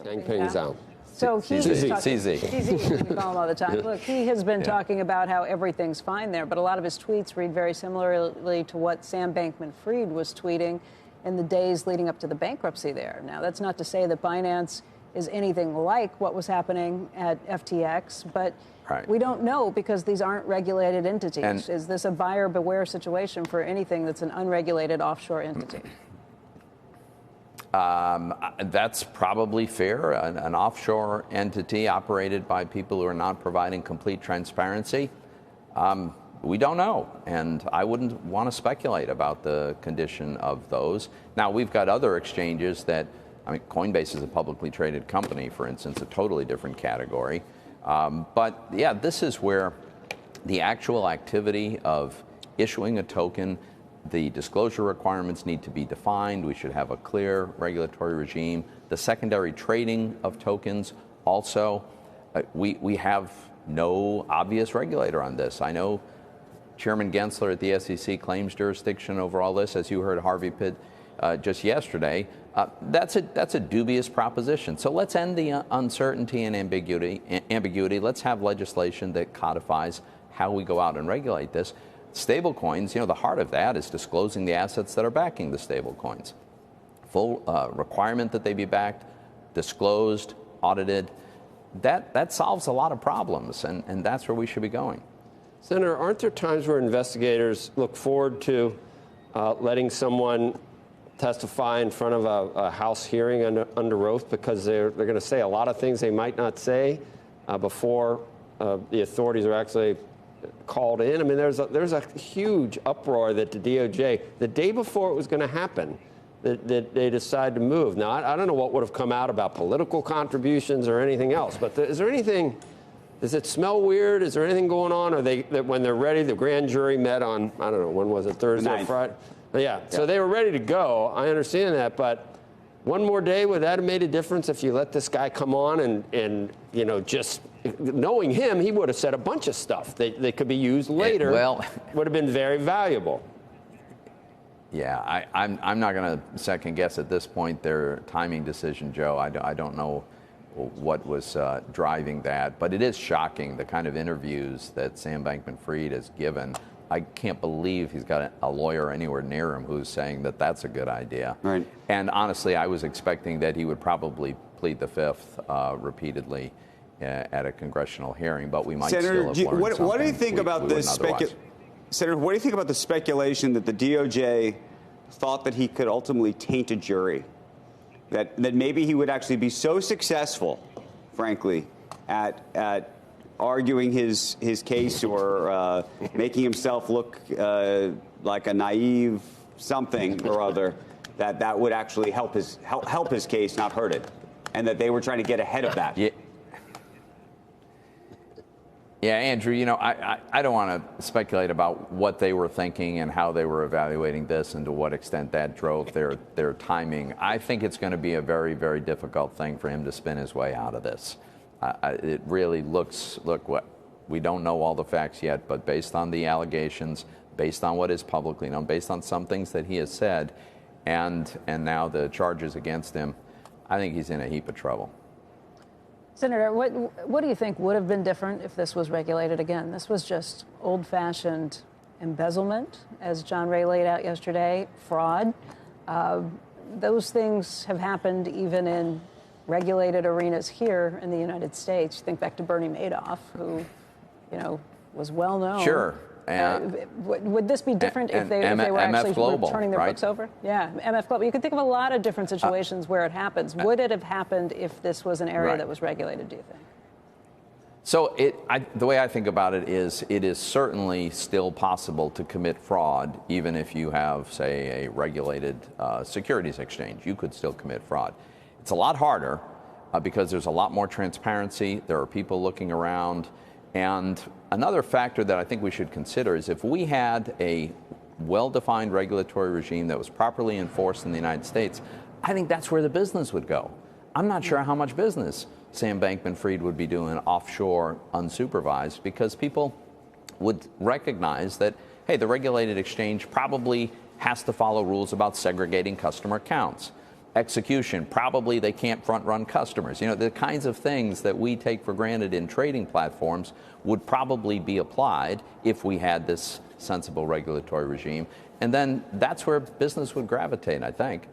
Dangping Zhao. So he's CZ. we call him all the time. Look, he has been talking about how everything's fine there, but a lot of his tweets read very similarly to what Sam Bankman-Fried was tweeting in the days leading up to the bankruptcy there. Now, that's not to say that Binance is anything like what was happening at FTX, but we don't know because these aren't regulated entities. And is this a buyer beware situation for anything that's an unregulated offshore entity? That's probably fair. An offshore entity operated by people who are not providing complete transparency. We don't know, and I wouldn't want to speculate about the condition of those. Now, we've got other exchanges that, I mean, Coinbase is a publicly traded company, for instance, a totally different category. But yeah, this is where the actual activity of issuing a token, the disclosure requirements need to be defined. We should have a clear regulatory regime. The secondary trading of tokens also, we have no obvious regulator on this. I know Chairman Gensler at the SEC claims jurisdiction over all this, as you heard Harvey Pitt just yesterday. That's a dubious proposition. So let's end the uncertainty and ambiguity. Let's have legislation that codifies how we go out and regulate this. Stablecoins, the heart of that is disclosing the assets that are backing the stablecoins. Full requirement that they be backed, disclosed, audited. That solves a lot of problems, and that's where we should be going. Senator, aren't there times where investigators look forward to letting someone testify in front of a House hearing under oath because they're going to say a lot of things they might not say before the authorities are actually called in? I mean, there's a huge uproar that the DOJ, the day before it was going to happen, that they decided to move. Now, I don't know what would have come out about political contributions or anything else, but is there anything, does it smell weird? Is there anything going on? Or that when they're ready, the grand jury met on, I don't know, when was it, Thursday or Friday? Yeah, so they were ready to go. I understand that, but one more day, would that have made a difference if you let this guy come on and just knowing him, he would have said a bunch of stuff that could be used later. Would have been very valuable. Yeah, I'm not going to second guess at this point their timing decision, Joe. I don't know what was driving that, but it is shocking the kind of interviews that Sam Bankman-Fried has given. I can't believe he's got a lawyer anywhere near him who's saying that that's a good idea. Right. And honestly, I was expecting that he would probably plead the fifth repeatedly at a congressional hearing, but we might Senator, still have learned what do you think about this? Senator, what do you think about the speculation that the DOJ thought that he could ultimately taint a jury? That maybe he would actually be so successful, frankly, at arguing his case or making himself look like a naive something or other, that would actually help his case, not hurt it, and that they were trying to get ahead of that. Yeah, Andrew, I don't want to speculate about what they were thinking and how they were evaluating this and to what extent that drove their timing. I think it's going to be a very, very difficult thing for him to spin his way out of this. It really look, we don't know all the facts yet, but based on the allegations, based on what is publicly known, based on some things that he has said, and now the charges against him, I think he's in a heap of trouble. Senator, what do you think would have been different if this was regulated again? This was just old-fashioned embezzlement, as John Ray laid out yesterday, fraud. Those things have happened even in regulated arenas here in the United States. Think back to Bernie Madoff, who, was well known. Sure. Would this be different if they were actually turning their books over? Yeah, MF Global. You could think of a lot of different situations where it happens. Would it have happened if this was an area that was regulated, do you think? So the way I think about it is certainly still possible to commit fraud, even if you have, say, a regulated securities exchange. You could still commit fraud. It's a lot harder because there's a lot more transparency. There are people looking around. And another factor that I think we should consider is if we had a well-defined regulatory regime that was properly enforced in the United States, I think that's where the business would go. I'm not sure how much business Sam Bankman-Fried would be doing offshore unsupervised, because people would recognize that, hey, the regulated exchange probably has to follow rules about segregating customer accounts. execution. Probably they can't front-run customers. You know, the kinds of things that we take for granted in trading platforms would probably be applied if we had this sensible regulatory regime. And then that's where business would gravitate, I think.